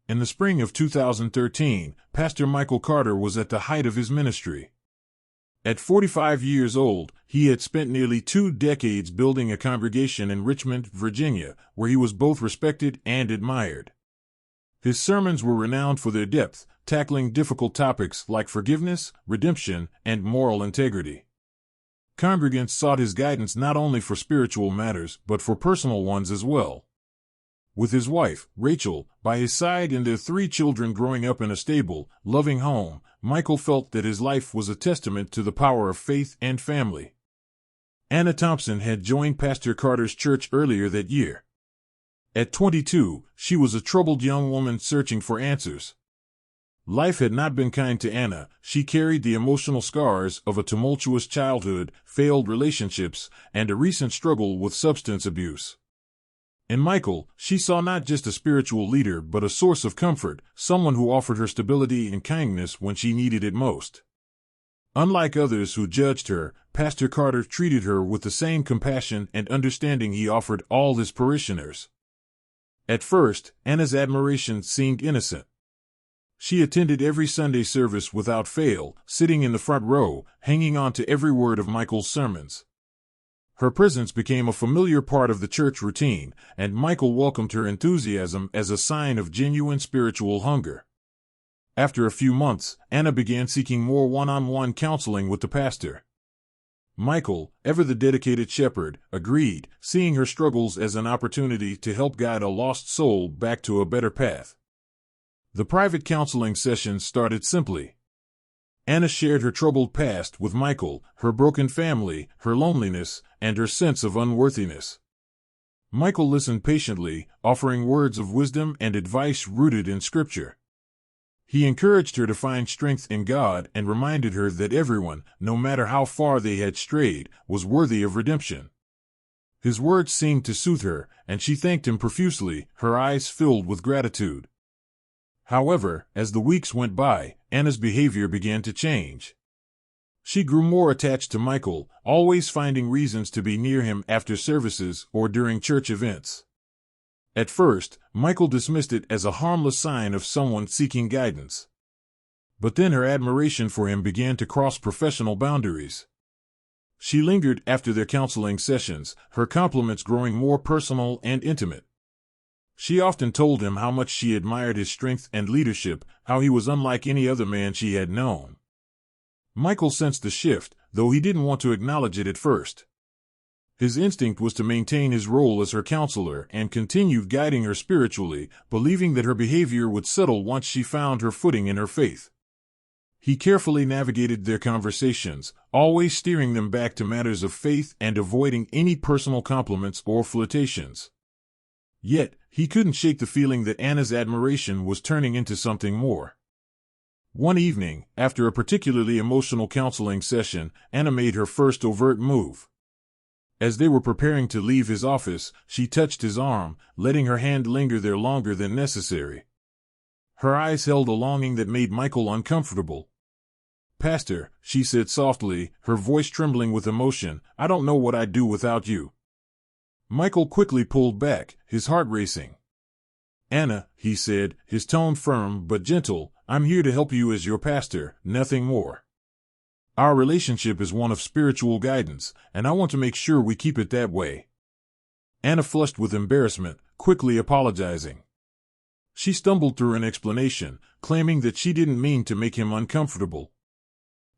In the spring of 2013, Pastor Michael Carter was at the height of his ministry. At 45 years old, he had spent nearly 2 decades building a congregation in Richmond, Virginia, where he was both respected and admired. His sermons were renowned for their depth, tackling difficult topics like forgiveness, redemption, and moral integrity. Congregants sought his guidance not only for spiritual matters but for personal ones as well. With his wife, Rachel, by his side and their 3 children growing up in a stable, loving home, Michael felt that his life was a testament to the power of faith and family. Anna Thompson had joined Pastor Carter's church earlier that year. At 22, she was a troubled young woman searching for answers. Life had not been kind to Anna. She carried the emotional scars of a tumultuous childhood, failed relationships, and a recent struggle with substance abuse. In Michael, she saw not just a spiritual leader but a source of comfort, someone who offered her stability and kindness when she needed it most. Unlike others who judged her, Pastor Carter treated her with the same compassion and understanding he offered all his parishioners. At first, Anna's admiration seemed innocent. She attended every Sunday service without fail, sitting in the front row, hanging on to every word of Michael's sermons. Her presence became a familiar part of the church routine, and Michael welcomed her enthusiasm as a sign of genuine spiritual hunger. After a few months, Anna began seeking more one-on-one counseling with the pastor. Michael, ever the dedicated shepherd, agreed, seeing her struggles as an opportunity to help guide a lost soul back to a better path. The private counseling sessions started simply. Anna shared her troubled past with Michael, her broken family, her loneliness, and her sense of unworthiness. Michael listened patiently, offering words of wisdom and advice rooted in Scripture. He encouraged her to find strength in God and reminded her that everyone, no matter how far they had strayed, was worthy of redemption. His words seemed to soothe her, and she thanked him profusely, her eyes filled with gratitude. However, as the weeks went by, Anna's behavior began to change. She grew more attached to Michael, always finding reasons to be near him after services or during church events. At first, Michael dismissed it as a harmless sign of someone seeking guidance. But then her admiration for him began to cross professional boundaries. She lingered after their counseling sessions, her compliments growing more personal and intimate. She often told him how much she admired his strength and leadership, how he was unlike any other man she had known. Michael sensed the shift, though he didn't want to acknowledge it at first. His instinct was to maintain his role as her counselor and continue guiding her spiritually, believing that her behavior would settle once she found her footing in her faith. He carefully navigated their conversations, always steering them back to matters of faith and avoiding any personal compliments or flirtations. Yet, he couldn't shake the feeling that Anna's admiration was turning into something more. One evening, after a particularly emotional counseling session, Anna made her first overt move. As they were preparing to leave his office, she touched his arm, letting her hand linger there longer than necessary. Her eyes held a longing that made Michael uncomfortable. "Pastor," she said softly, her voice trembling with emotion, "I don't know what I'd do without you." Michael quickly pulled back, his heart racing. "Anna," he said, his tone firm but gentle, "I'm here to help you as your pastor, nothing more. Our relationship is one of spiritual guidance, and I want to make sure we keep it that way." Anna flushed with embarrassment, quickly apologizing. She stumbled through an explanation, claiming that she didn't mean to make him uncomfortable.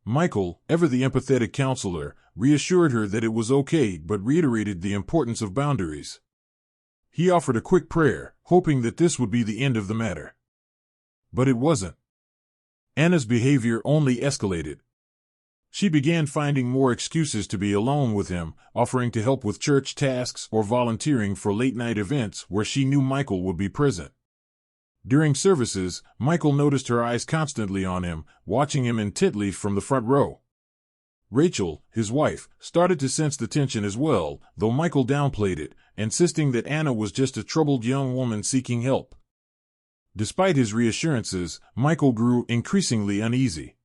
Michael, ever the empathetic counselor, reassured her that it was okay but reiterated the importance of boundaries. He offered a quick prayer, hoping that this would be the end of the matter. But it wasn't. Anna's behavior only escalated. She began finding more excuses to be alone with him, offering to help with church tasks or volunteering for late-night events where she knew Michael would be present. During services, Michael noticed her eyes constantly on him, watching him intently from the front row. Rachel, his wife, started to sense the tension as well, though Michael downplayed it, insisting that Anna was just a troubled young woman seeking help. Despite his reassurances, Michael grew increasingly uneasy.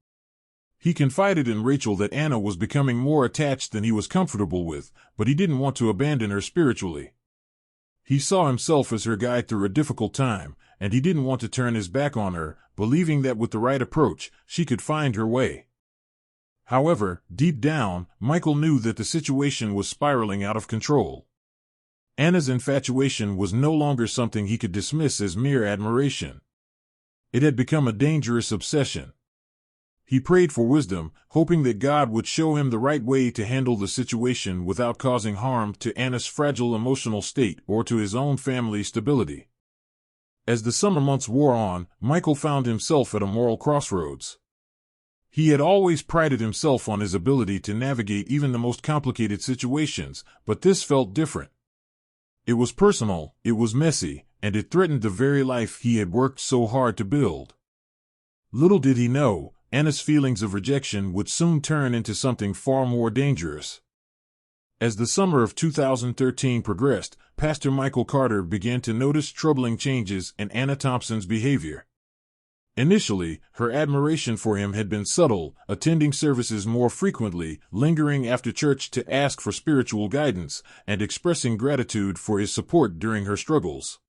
He confided in Rachel that Anna was becoming more attached than he was comfortable with, but he didn't want to abandon her spiritually. He saw himself as her guide through a difficult time, and he didn't want to turn his back on her, believing that with the right approach, she could find her way. However, deep down, Michael knew that the situation was spiraling out of control. Anna's infatuation was no longer something he could dismiss as mere admiration. It had become a dangerous obsession. He prayed for wisdom, hoping that God would show him the right way to handle the situation without causing harm to Anna's fragile emotional state or to his own family's stability. As the summer months wore on, Michael found himself at a moral crossroads. He had always prided himself on his ability to navigate even the most complicated situations, but this felt different. It was personal, it was messy, and it threatened the very life he had worked so hard to build. Little did he know, Anna's feelings of rejection would soon turn into something far more dangerous. As the summer of 2013 progressed, Pastor Michael Carter began to notice troubling changes in Anna Thompson's behavior. Initially, her admiration for him had been subtle, attending services more frequently, lingering after church to ask for spiritual guidance, and expressing gratitude for his support during her struggles.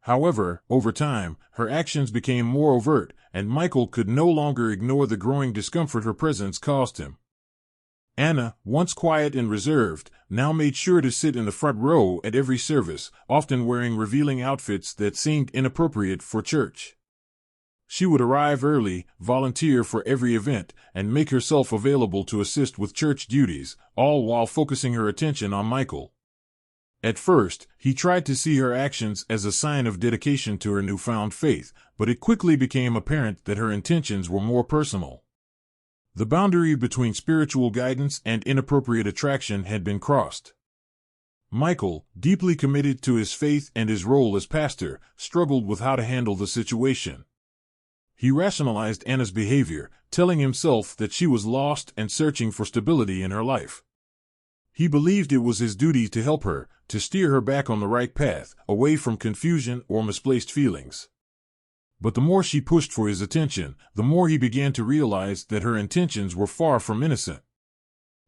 However, over time, her actions became more overt, and Michael could no longer ignore the growing discomfort her presence caused him. Anna, once quiet and reserved, now made sure to sit in the front row at every service, often wearing revealing outfits that seemed inappropriate for church. She would arrive early, volunteer for every event, and make herself available to assist with church duties, all while focusing her attention on Michael. At first, he tried to see her actions as a sign of dedication to her newfound faith, but it quickly became apparent that her intentions were more personal. The boundary between spiritual guidance and inappropriate attraction had been crossed. Michael, deeply committed to his faith and his role as pastor, struggled with how to handle the situation. He rationalized Anna's behavior, telling himself that she was lost and searching for stability in her life. He believed it was his duty to help her, to steer her back on the right path, away from confusion or misplaced feelings. But the more she pushed for his attention, the more he began to realize that her intentions were far from innocent.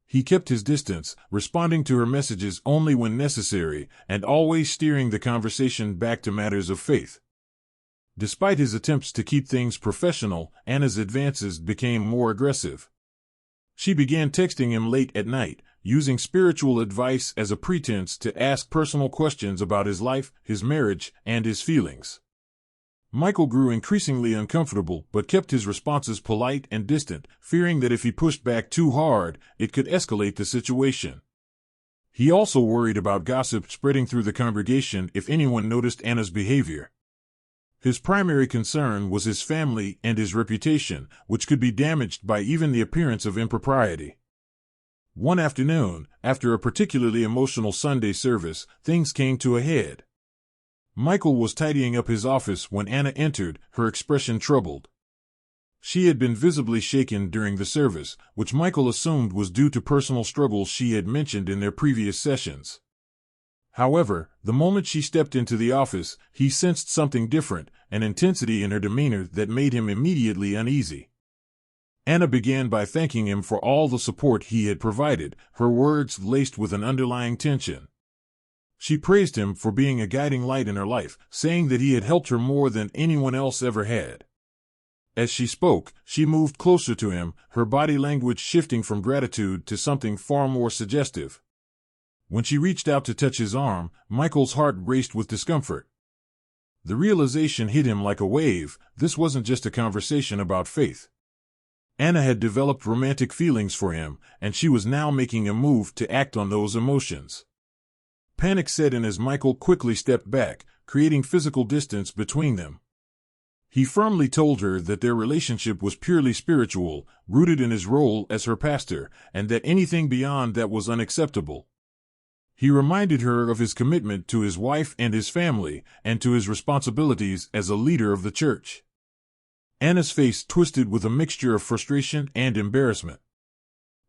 He kept his distance, responding to her messages only when necessary, and always steering the conversation back to matters of faith. Despite his attempts to keep things professional, Anna's advances became more aggressive. She began texting him late at night, using spiritual advice as a pretense to ask personal questions about his life, his marriage, and his feelings. Michael grew increasingly uncomfortable but kept his responses polite and distant, fearing that if he pushed back too hard, it could escalate the situation. He also worried about gossip spreading through the congregation if anyone noticed Anna's behavior. His primary concern was his family and his reputation, which could be damaged by even the appearance of impropriety. One afternoon, after a particularly emotional Sunday service, things came to a head. Michael was tidying up his office when Anna entered, her expression troubled. She had been visibly shaken during the service, which Michael assumed was due to personal struggles she had mentioned in their previous sessions. However, the moment she stepped into the office, he sensed something different, an intensity in her demeanor that made him immediately uneasy. Anna began by thanking him for all the support he had provided, her words laced with an underlying tension. She praised him for being a guiding light in her life, saying that he had helped her more than anyone else ever had. As she spoke, she moved closer to him, her body language shifting from gratitude to something far more suggestive. When she reached out to touch his arm, Michael's heart raced with discomfort. The realization hit him like a wave: this wasn't just a conversation about faith. Anna had developed romantic feelings for him, and she was now making a move to act on those emotions. Panic set in as Michael quickly stepped back, creating physical distance between them. He firmly told her that their relationship was purely spiritual, rooted in his role as her pastor, and that anything beyond that was unacceptable. He reminded her of his commitment to his wife and his family, and to his responsibilities as a leader of the church. Anna's face twisted with a mixture of frustration and embarrassment.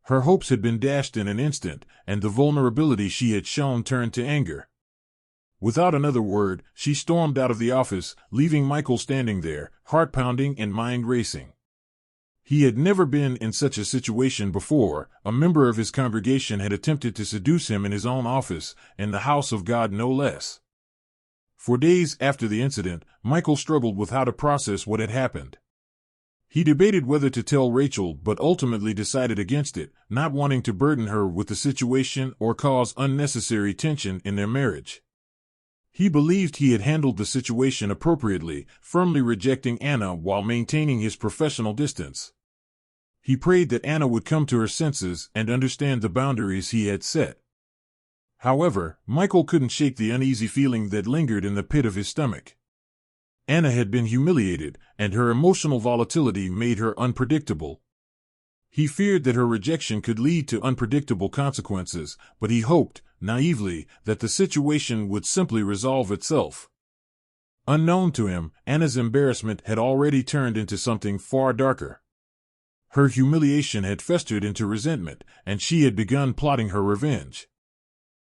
Her hopes had been dashed in an instant, and the vulnerability she had shown turned to anger. Without another word, she stormed out of the office, leaving Michael standing there, heart pounding and mind racing. He had never been in such a situation before. A member of his congregation had attempted to seduce him in his own office, in the house of God no less. For days after the incident, Michael struggled with how to process what had happened. He debated whether to tell Rachel but ultimately decided against it, not wanting to burden her with the situation or cause unnecessary tension in their marriage. He believed he had handled the situation appropriately, firmly rejecting Anna while maintaining his professional distance. He prayed that Anna would come to her senses and understand the boundaries he had set. However, Michael couldn't shake the uneasy feeling that lingered in the pit of his stomach. Anna had been humiliated, and her emotional volatility made her unpredictable. He feared that her rejection could lead to unpredictable consequences, but he hoped, naively, that the situation would simply resolve itself. Unknown to him, Anna's embarrassment had already turned into something far darker. Her humiliation had festered into resentment, and she had begun plotting her revenge.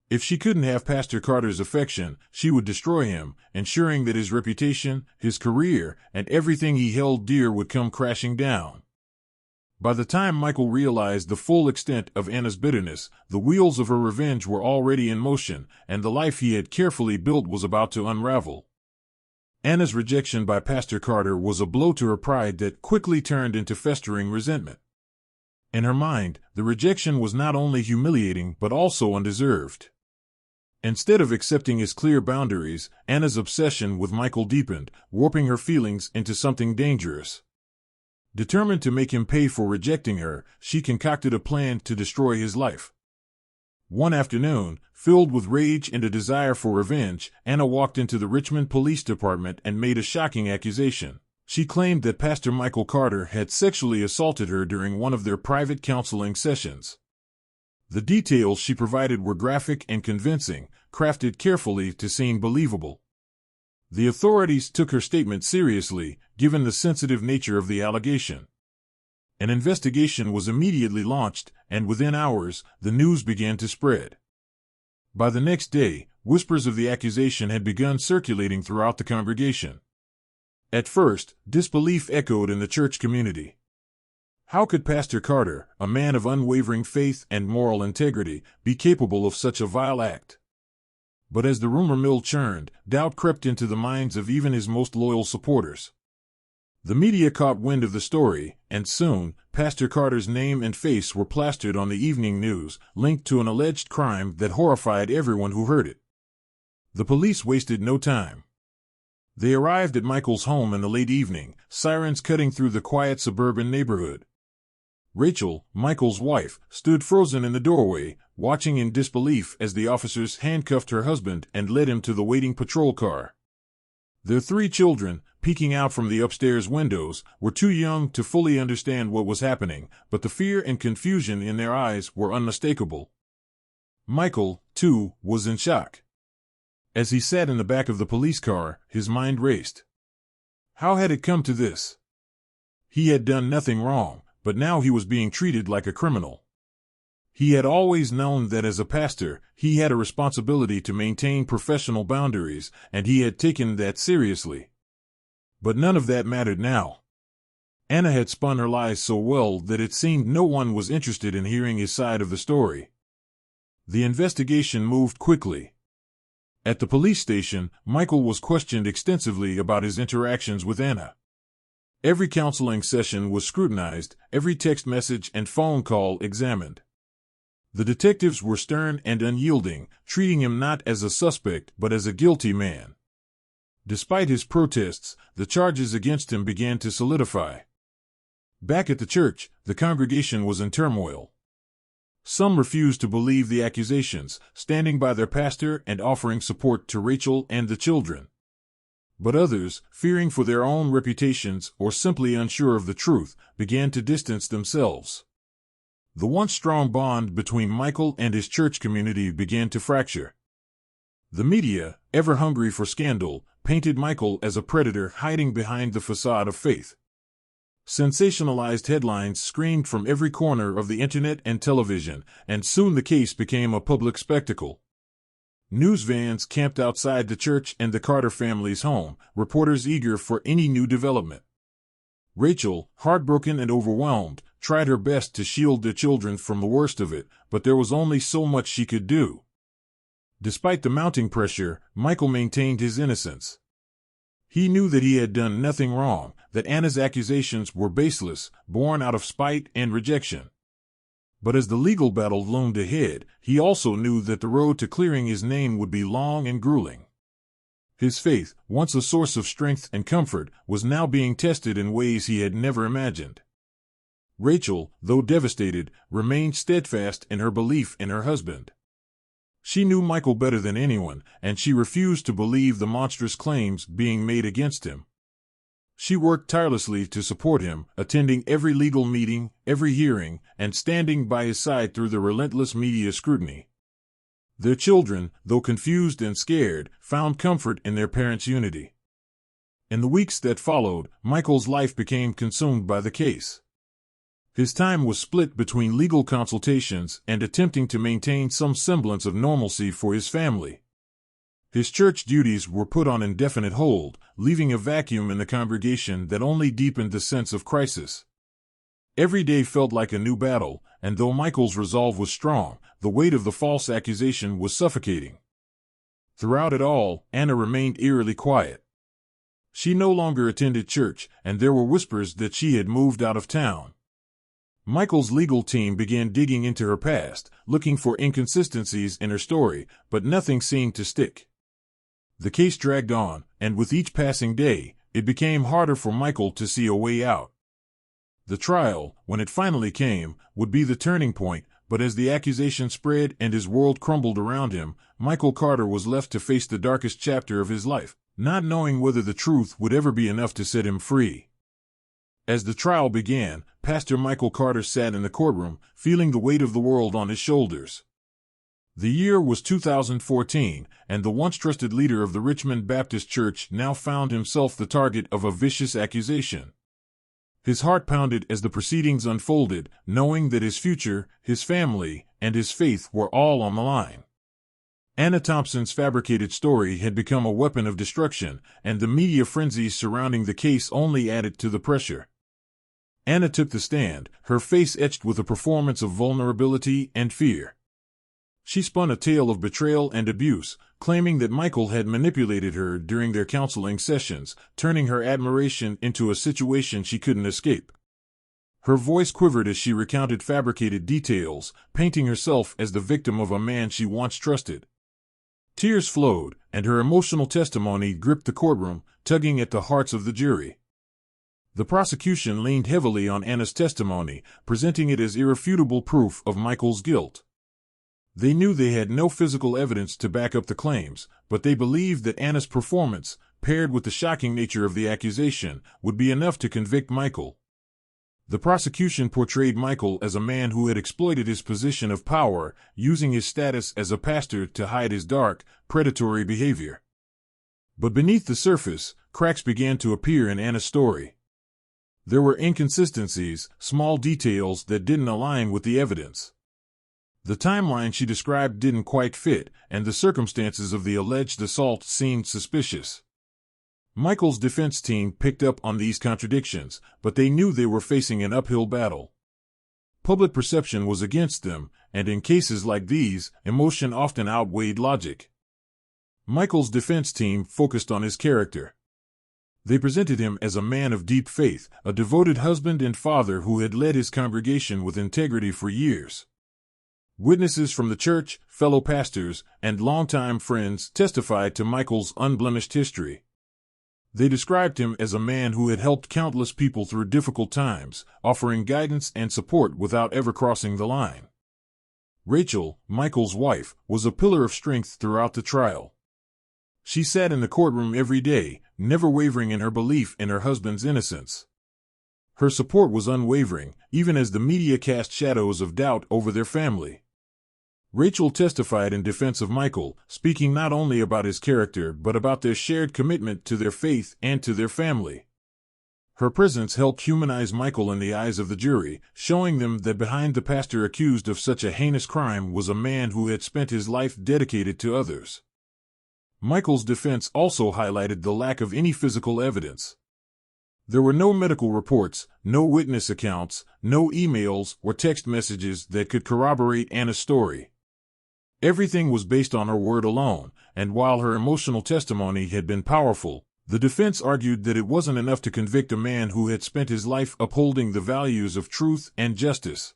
If she couldn't have Pastor Carter's affection, she would destroy him, ensuring that his reputation, his career, and everything he held dear would come crashing down. By the time Michael realized the full extent of Anna's bitterness, the wheels of her revenge were already in motion, and the life he had carefully built was about to unravel. Anna's rejection by Pastor Carter was a blow to her pride that quickly turned into festering resentment. In her mind, the rejection was not only humiliating but also undeserved. Instead of accepting his clear boundaries, Anna's obsession with Michael deepened, warping her feelings into something dangerous. Determined to make him pay for rejecting her, she concocted a plan to destroy his life. One afternoon, filled with rage and a desire for revenge, Anna walked into the Richmond Police Department and made a shocking accusation. She claimed that Pastor Michael Carter had sexually assaulted her during one of their private counseling sessions. The details she provided were graphic and convincing, crafted carefully to seem believable. The authorities took her statement seriously, given the sensitive nature of the allegation. An investigation was immediately launched, and within hours, the news began to spread. By the next day, whispers of the accusation had begun circulating throughout the congregation. At first, disbelief echoed in the church community. How could Pastor Carter, a man of unwavering faith and moral integrity, be capable of such a vile act? But as the rumor mill churned, doubt crept into the minds of even his most loyal supporters. The media caught wind of the story, and soon, Pastor Carter's name and face were plastered on the evening news, linked to an alleged crime that horrified everyone who heard it. The police wasted no time. They arrived at Michael's home in the late evening, sirens cutting through the quiet suburban neighborhood. Rachel, Michael's wife, stood frozen in the doorway, watching in disbelief as the officers handcuffed her husband and led him to the waiting patrol car. Their 3 children, peeking out from the upstairs windows, were too young to fully understand what was happening, but the fear and confusion in their eyes were unmistakable. Michael, too, was in shock. As he sat in the back of the police car, his mind raced. How had it come to this? He had done nothing wrong, but now he was being treated like a criminal. He had always known that as a pastor, he had a responsibility to maintain professional boundaries, and he had taken that seriously. But none of that mattered now. Anna had spun her lies so well that it seemed no one was interested in hearing his side of the story. The investigation moved quickly. At the police station, Michael was questioned extensively about his interactions with Anna. Every counseling session was scrutinized, every text message and phone call examined. The detectives were stern and unyielding, treating him not as a suspect but as a guilty man. Despite his protests, the charges against him began to solidify. Back at the church, the congregation was in turmoil. Some refused to believe the accusations, standing by their pastor and offering support to Rachel and the children. But others, fearing for their own reputations or simply unsure of the truth, began to distance themselves. The once strong bond between Michael and his church community began to fracture. The media, ever hungry for scandal, painted Michael as a predator hiding behind the facade of faith. Sensationalized headlines screamed from every corner of the internet and television, and soon the case became a public spectacle. News vans camped outside the church and the Carter family's home, reporters eager for any new development. Rachel, heartbroken and overwhelmed, tried her best to shield their children from the worst of it, but there was only so much she could do. Despite the mounting pressure, Michael maintained his innocence. He knew that he had done nothing wrong, that Anna's accusations were baseless, born out of spite and rejection. But as the legal battle loomed ahead, he also knew that the road to clearing his name would be long and grueling. His faith, once a source of strength and comfort, was now being tested in ways he had never imagined. Rachel, though devastated, remained steadfast in her belief in her husband. She knew Michael better than anyone, and she refused to believe the monstrous claims being made against him. She worked tirelessly to support him, attending every legal meeting, every hearing, and standing by his side through the relentless media scrutiny. Their children, though confused and scared, found comfort in their parents' unity. In the weeks that followed, Michael's life became consumed by the case. His time was split between legal consultations and attempting to maintain some semblance of normalcy for his family. His church duties were put on indefinite hold, leaving a vacuum in the congregation that only deepened the sense of crisis. Every day felt like a new battle, and though Michael's resolve was strong, the weight of the false accusation was suffocating. Throughout it all, Anna remained eerily quiet. She no longer attended church, and there were whispers that she had moved out of town. Michael's legal team began digging into her past, looking for inconsistencies in her story, but nothing seemed to stick. The case dragged on, and with each passing day, it became harder for Michael to see a way out. The trial, when it finally came, would be the turning point, but as the accusation spread and his world crumbled around him, Michael Carter was left to face the darkest chapter of his life, not knowing whether the truth would ever be enough to set him free. As the trial began, Pastor Michael Carter sat in the courtroom, feeling the weight of the world on his shoulders. The year was 2014, and the once trusted leader of the Richmond Baptist Church now found himself the target of a vicious accusation. His heart pounded as the proceedings unfolded, knowing that his future, his family, and his faith were all on the line. Anna Thompson's fabricated story had become a weapon of destruction, and the media frenzies surrounding the case only added to the pressure. Anna took the stand, her face etched with a performance of vulnerability and fear. She spun a tale of betrayal and abuse, claiming that Michael had manipulated her during their counseling sessions, turning her admiration into a situation she couldn't escape. Her voice quivered as she recounted fabricated details, painting herself as the victim of a man she once trusted. Tears flowed, and her emotional testimony gripped the courtroom, tugging at the hearts of the jury. The prosecution leaned heavily on Anna's testimony, presenting it as irrefutable proof of Michael's guilt. They knew they had no physical evidence to back up the claims, but they believed that Anna's performance, paired with the shocking nature of the accusation, would be enough to convict Michael. The prosecution portrayed Michael as a man who had exploited his position of power, using his status as a pastor to hide his dark, predatory behavior. But beneath the surface, cracks began to appear in Anna's story. There were inconsistencies, small details that didn't align with the evidence. The timeline she described didn't quite fit, and the circumstances of the alleged assault seemed suspicious. Michael's defense team picked up on these contradictions, but they knew they were facing an uphill battle. Public perception was against them, and in cases like these, emotion often outweighed logic. Michael's defense team focused on his character. They presented him as a man of deep faith, a devoted husband and father who had led his congregation with integrity for years. Witnesses from the church, fellow pastors, and longtime friends testified to Michael's unblemished history. They described him as a man who had helped countless people through difficult times, offering guidance and support without ever crossing the line. Rachel, Michael's wife, was a pillar of strength throughout the trial. She sat in the courtroom every day, never wavering in her belief in her husband's innocence. Her support was unwavering, even as the media cast shadows of doubt over their family. Rachel testified in defense of Michael, speaking not only about his character but about their shared commitment to their faith and to their family. Her presence helped humanize Michael in the eyes of the jury, showing them that behind the pastor accused of such a heinous crime was a man who had spent his life dedicated to others. Michael's defense also highlighted the lack of any physical evidence. There were no medical reports, no witness accounts, no emails or text messages that could corroborate Anna's story. Everything was based on her word alone, and while her emotional testimony had been powerful, the defense argued that it wasn't enough to convict a man who had spent his life upholding the values of truth and justice.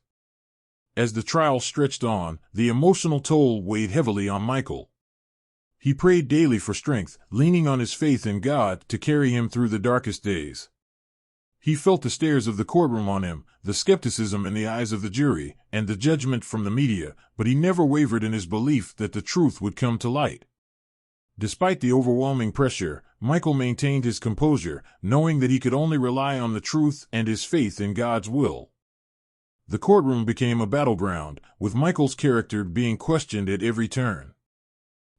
As the trial stretched on, the emotional toll weighed heavily on Michael. He prayed daily for strength, leaning on his faith in God to carry him through the darkest days. He felt the stares of the courtroom on him, the skepticism in the eyes of the jury, and the judgment from the media, but he never wavered in his belief that the truth would come to light. Despite the overwhelming pressure, Michael maintained his composure, knowing that he could only rely on the truth and his faith in God's will. The courtroom became a battleground, with Michael's character being questioned at every turn.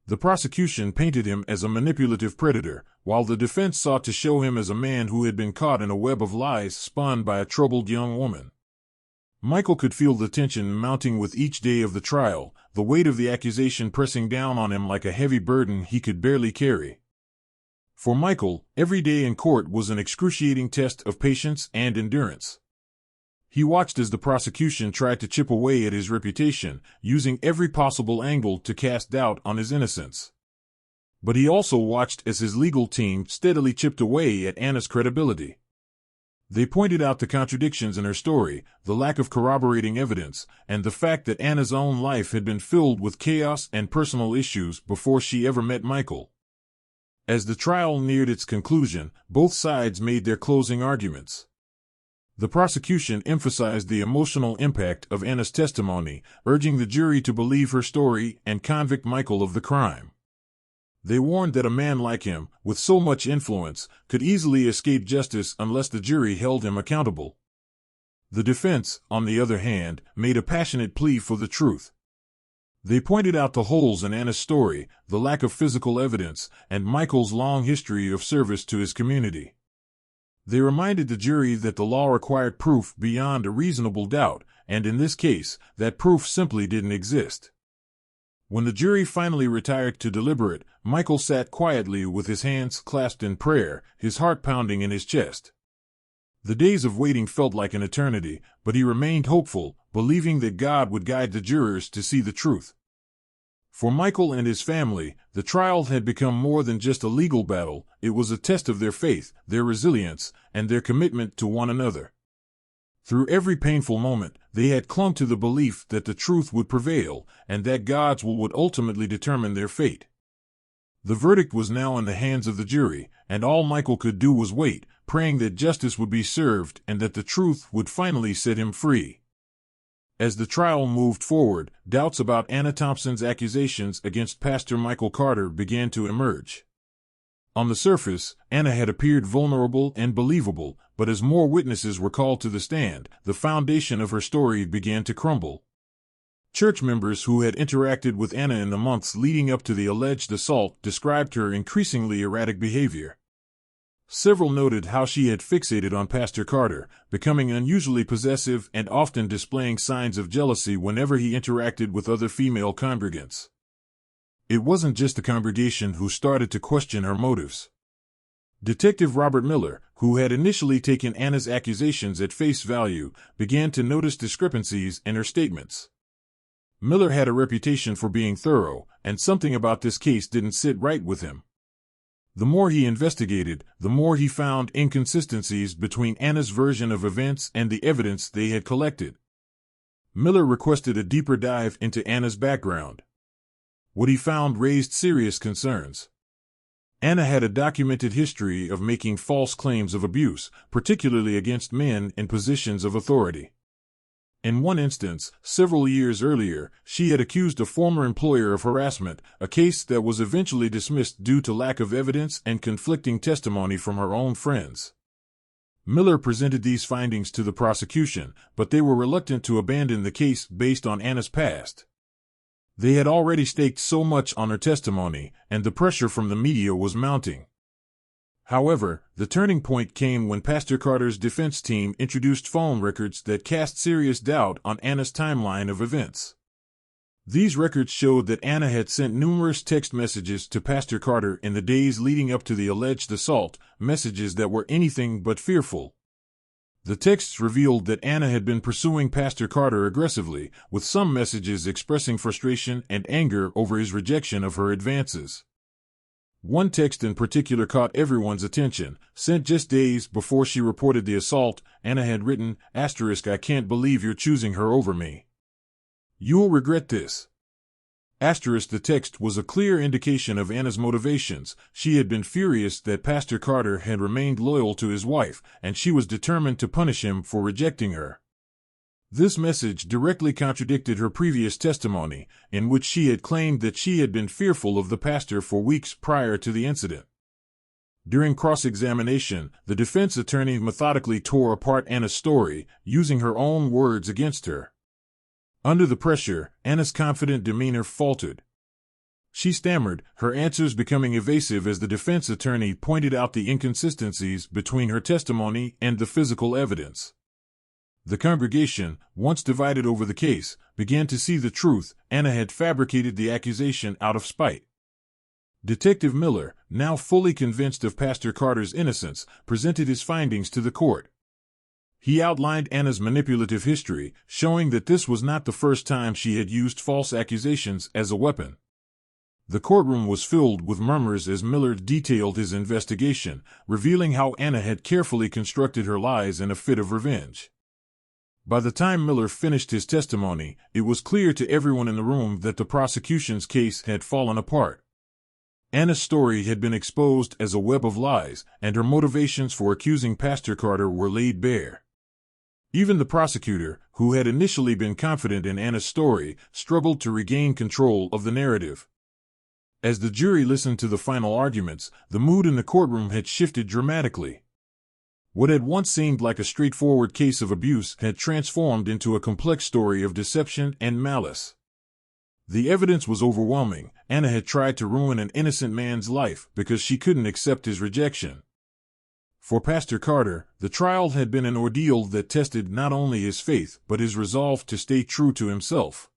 The prosecution painted him as a manipulative predator, while the defense sought to show him as a man who had been caught in a web of lies spun by a troubled young woman. Michael could feel the tension mounting with each day of the trial, the weight of the accusation pressing down on him like a heavy burden he could barely carry. For Michael, every day in court was an excruciating test of patience and endurance. He watched as the prosecution tried to chip away at his reputation, using every possible angle to cast doubt on his innocence. But he also watched as his legal team steadily chipped away at Anna's credibility. They pointed out the contradictions in her story, the lack of corroborating evidence, and the fact that Anna's own life had been filled with chaos and personal issues before she ever met Michael. As the trial neared its conclusion, both sides made their closing arguments. The prosecution emphasized the emotional impact of Anna's testimony, urging the jury to believe her story and convict Michael of the crime. They warned that a man like him, with so much influence, could easily escape justice unless the jury held him accountable. The defense, on the other hand, made a passionate plea for the truth. They pointed out the holes in Anna's story, the lack of physical evidence, and Michael's long history of service to his community. They reminded the jury that the law required proof beyond a reasonable doubt, and in this case, that proof simply didn't exist. When the jury finally retired to deliberate, Michael sat quietly with his hands clasped in prayer, his heart pounding in his chest. The days of waiting felt like an eternity, but he remained hopeful, believing that God would guide the jurors to see the truth. For Michael and his family, the trial had become more than just a legal battle. It was a test of their faith, their resilience, and their commitment to one another. Through every painful moment, they had clung to the belief that the truth would prevail, and that God's will would ultimately determine their fate. The verdict was now in the hands of the jury, and all Michael could do was wait, praying that justice would be served and that the truth would finally set him free. As the trial moved forward, doubts about Anna Thompson's accusations against Pastor Michael Carter began to emerge. On the surface, Anna had appeared vulnerable and believable, but as more witnesses were called to the stand, the foundation of her story began to crumble. Church members who had interacted with Anna in the months leading up to the alleged assault described her increasingly erratic behavior. Several noted how she had fixated on Pastor Carter, becoming unusually possessive and often displaying signs of jealousy whenever he interacted with other female congregants. It wasn't just the congregation who started to question her motives. Detective Robert Miller, who had initially taken Anna's accusations at face value, began to notice discrepancies in her statements. Miller had a reputation for being thorough, and something about this case didn't sit right with him. The more he investigated, the more he found inconsistencies between Anna's version of events and the evidence they had collected. Miller requested a deeper dive into Anna's background. What he found raised serious concerns. Anna had a documented history of making false claims of abuse, particularly against men in positions of authority. In one instance, several years earlier, she had accused a former employer of harassment, a case that was eventually dismissed due to lack of evidence and conflicting testimony from her own friends. Miller presented these findings to the prosecution, but they were reluctant to abandon the case based on Anna's past. They had already staked so much on her testimony, and the pressure from the media was mounting. However, the turning point came when Pastor Carter's defense team introduced phone records that cast serious doubt on Anna's timeline of events. These records showed that Anna had sent numerous text messages to Pastor Carter in the days leading up to the alleged assault, messages that were anything but fearful. The texts revealed that Anna had been pursuing Pastor Carter aggressively, with some messages expressing frustration and anger over his rejection of her advances. One text in particular caught everyone's attention. Sent just days before she reported the assault, Anna had written, "I can't believe you're choosing her over me. You'll regret this." The text was a clear indication of Anna's motivations. She had been furious that Pastor Carter had remained loyal to his wife, and she was determined to punish him for rejecting her. This message directly contradicted her previous testimony, in which she had claimed that she had been fearful of the pastor for weeks prior to the incident. During cross-examination, the defense attorney methodically tore apart Anna's story, using her own words against her. Under the pressure, Anna's confident demeanor faltered. She stammered, her answers becoming evasive as the defense attorney pointed out the inconsistencies between her testimony and the physical evidence. The congregation, once divided over the case, began to see the truth. Anna had fabricated the accusation out of spite. Detective Miller, now fully convinced of Pastor Carter's innocence, presented his findings to the court. He outlined Anna's manipulative history, showing that this was not the first time she had used false accusations as a weapon. The courtroom was filled with murmurs as Miller detailed his investigation, revealing how Anna had carefully constructed her lies in a fit of revenge. By the time Miller finished his testimony, it was clear to everyone in the room that the prosecution's case had fallen apart. Anna's story had been exposed as a web of lies, and her motivations for accusing Pastor Carter were laid bare. Even the prosecutor, who had initially been confident in Anna's story, struggled to regain control of the narrative. As the jury listened to the final arguments, the mood in the courtroom had shifted dramatically. What had once seemed like a straightforward case of abuse had transformed into a complex story of deception and malice. The evidence was overwhelming. Anna had tried to ruin an innocent man's life because she couldn't accept his rejection. For Pastor Carter, the trial had been an ordeal that tested not only his faith but his resolve to stay true to himself.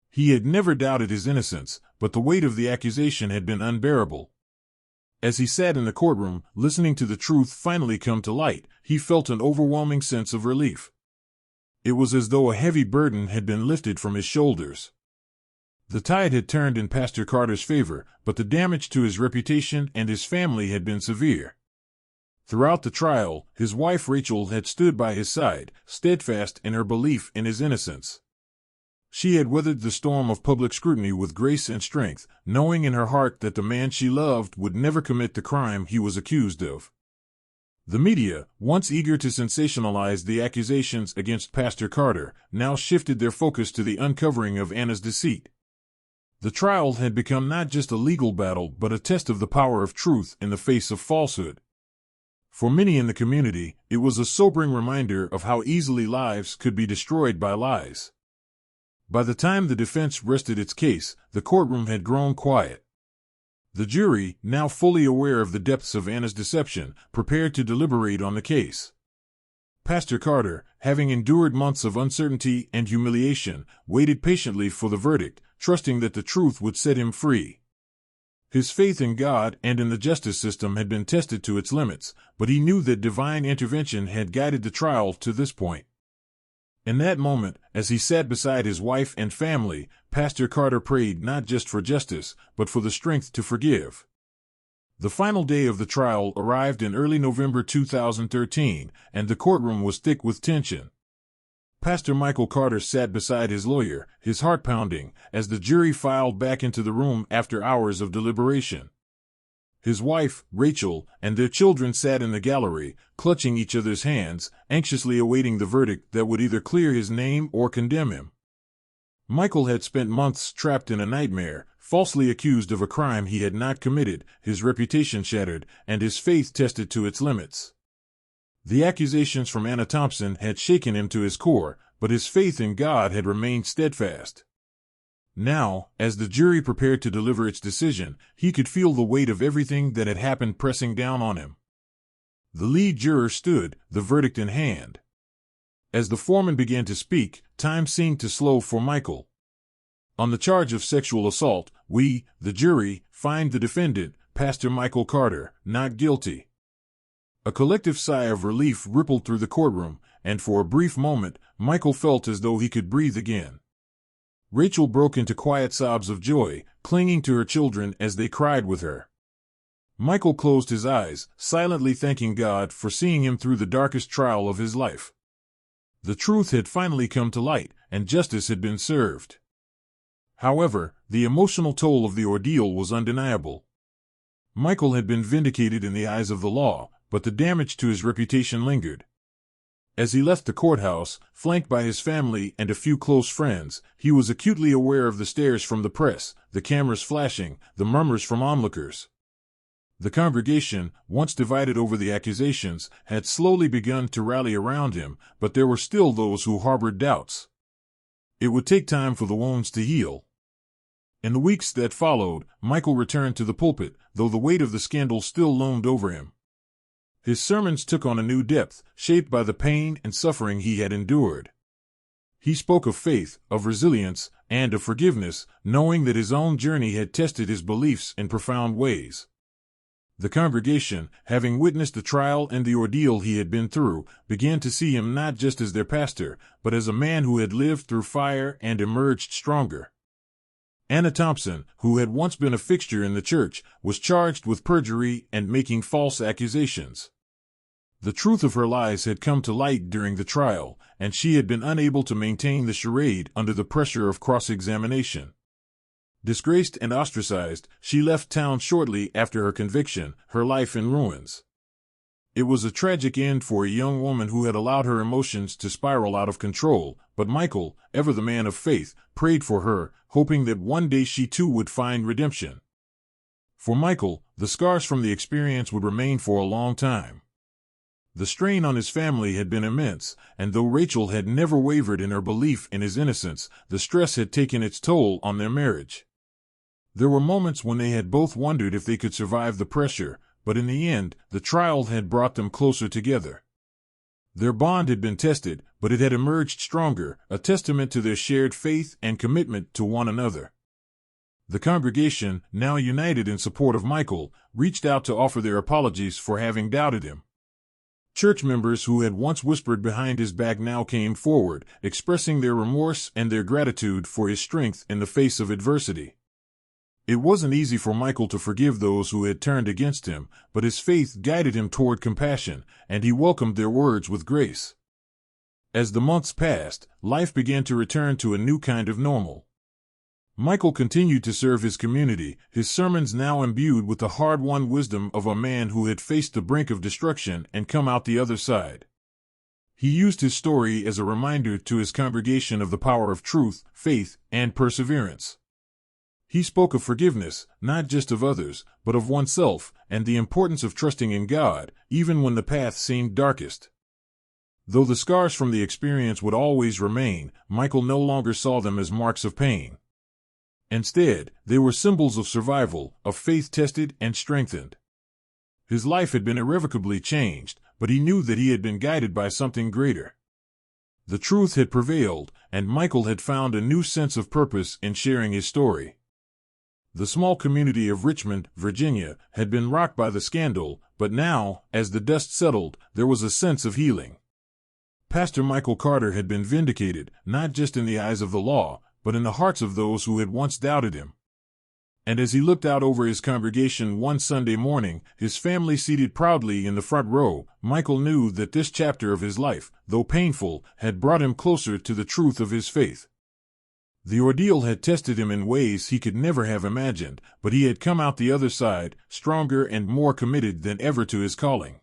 He had never doubted his innocence, but the weight of the accusation had been unbearable. As he sat in the courtroom, listening to the truth finally come to light, he felt an overwhelming sense of relief. It was as though a heavy burden had been lifted from his shoulders. The tide had turned in Pastor Carter's favor, but the damage to his reputation and his family had been severe. Throughout the trial, his wife Rachel had stood by his side, steadfast in her belief in his innocence. She had weathered the storm of public scrutiny with grace and strength, knowing in her heart that the man she loved would never commit the crime he was accused of. The media, once eager to sensationalize the accusations against Pastor Carter, now shifted their focus to the uncovering of Anna's deceit. The trial had become not just a legal battle but a test of the power of truth in the face of falsehood. For many in the community, it was a sobering reminder of how easily lives could be destroyed by lies. By the time the defense rested its case, the courtroom had grown quiet. The jury, now fully aware of the depths of Anna's deception, prepared to deliberate on the case. Pastor Carter, having endured months of uncertainty and humiliation, waited patiently for the verdict, trusting that the truth would set him free. His faith in God and in the justice system had been tested to its limits, but he knew that divine intervention had guided the trial to this point. In that moment, as he sat beside his wife and family, Pastor Carter prayed not just for justice, but for the strength to forgive. The final day of the trial arrived in early November 2013, and the courtroom was thick with tension. Pastor Michael Carter sat beside his lawyer, his heart pounding, as the jury filed back into the room after hours of deliberation. His wife, Rachel, and their children sat in the gallery, clutching each other's hands, anxiously awaiting the verdict that would either clear his name or condemn him. Michael had spent months trapped in a nightmare, falsely accused of a crime he had not committed, his reputation shattered, and his faith tested to its limits. The accusations from Anna Thompson had shaken him to his core, but his faith in God had remained steadfast. Now, as the jury prepared to deliver its decision, he could feel the weight of everything that had happened pressing down on him. The lead juror stood, the verdict in hand. As the foreman began to speak, time seemed to slow for Michael. On the charge of sexual assault, we, the jury, find the defendant, Pastor Michael Carter, not guilty. A collective sigh of relief rippled through the courtroom, and for a brief moment, Michael felt as though he could breathe again. Rachel broke into quiet sobs of joy, clinging to her children as they cried with her. Michael closed his eyes, silently thanking God for seeing him through the darkest trial of his life. The truth had finally come to light, and justice had been served. However, the emotional toll of the ordeal was undeniable. Michael had been vindicated in the eyes of the law, but the damage to his reputation lingered. As he left the courthouse, flanked by his family and a few close friends, he was acutely aware of the stares from the press, the cameras flashing, the murmurs from onlookers. The congregation, once divided over the accusations, had slowly begun to rally around him, but there were still those who harbored doubts. It would take time for the wounds to heal. In the weeks that followed, Michael returned to the pulpit, though the weight of the scandal still loomed over him. His sermons took on a new depth, shaped by the pain and suffering he had endured. He spoke of faith, of resilience, and of forgiveness, knowing that his own journey had tested his beliefs in profound ways. The congregation, having witnessed the trial and the ordeal he had been through, began to see him not just as their pastor, but as a man who had lived through fire and emerged stronger. Anna Thompson, who had once been a fixture in the church, was charged with perjury and making false accusations. The truth of her lies had come to light during the trial, and she had been unable to maintain the charade under the pressure of cross-examination. Disgraced and ostracized, she left town shortly after her conviction, her life in ruins. It was a tragic end for a young woman who had allowed her emotions to spiral out of control, but Michael, ever the man of faith, prayed for her, hoping that one day she too would find redemption. For Michael, the scars from the experience would remain for a long time. The strain on his family had been immense, and though Rachel had never wavered in her belief in his innocence, the stress had taken its toll on their marriage. There were moments when they had both wondered if they could survive the pressure, but in the end, the trial had brought them closer together. Their bond had been tested, but it had emerged stronger, a testament to their shared faith and commitment to one another. The congregation, now united in support of Michael, reached out to offer their apologies for having doubted him. Church members who had once whispered behind his back now came forward, expressing their remorse and their gratitude for his strength in the face of adversity. It wasn't easy for Michael to forgive those who had turned against him, but his faith guided him toward compassion, and he welcomed their words with grace. As the months passed, life began to return to a new kind of normal. Michael continued to serve his community, his sermons now imbued with the hard-won wisdom of a man who had faced the brink of destruction and come out the other side. He used his story as a reminder to his congregation of the power of truth, faith, and perseverance. He spoke of forgiveness, not just of others, but of oneself, and the importance of trusting in God, even when the path seemed darkest. Though the scars from the experience would always remain, Michael no longer saw them as marks of pain. Instead, they were symbols of survival, of faith tested and strengthened. His life had been irrevocably changed, but he knew that he had been guided by something greater. The truth had prevailed, and Michael had found a new sense of purpose in sharing his story. The small community of Richmond, Virginia, had been rocked by the scandal, but now, as the dust settled, there was a sense of healing. Pastor Michael Carter had been vindicated, not just in the eyes of the law, but in the hearts of those who had once doubted him. And as he looked out over his congregation one Sunday morning, his family seated proudly in the front row, Michael knew that this chapter of his life, though painful, had brought him closer to the truth of his faith. The ordeal had tested him in ways he could never have imagined, but he had come out the other side, stronger and more committed than ever to his calling.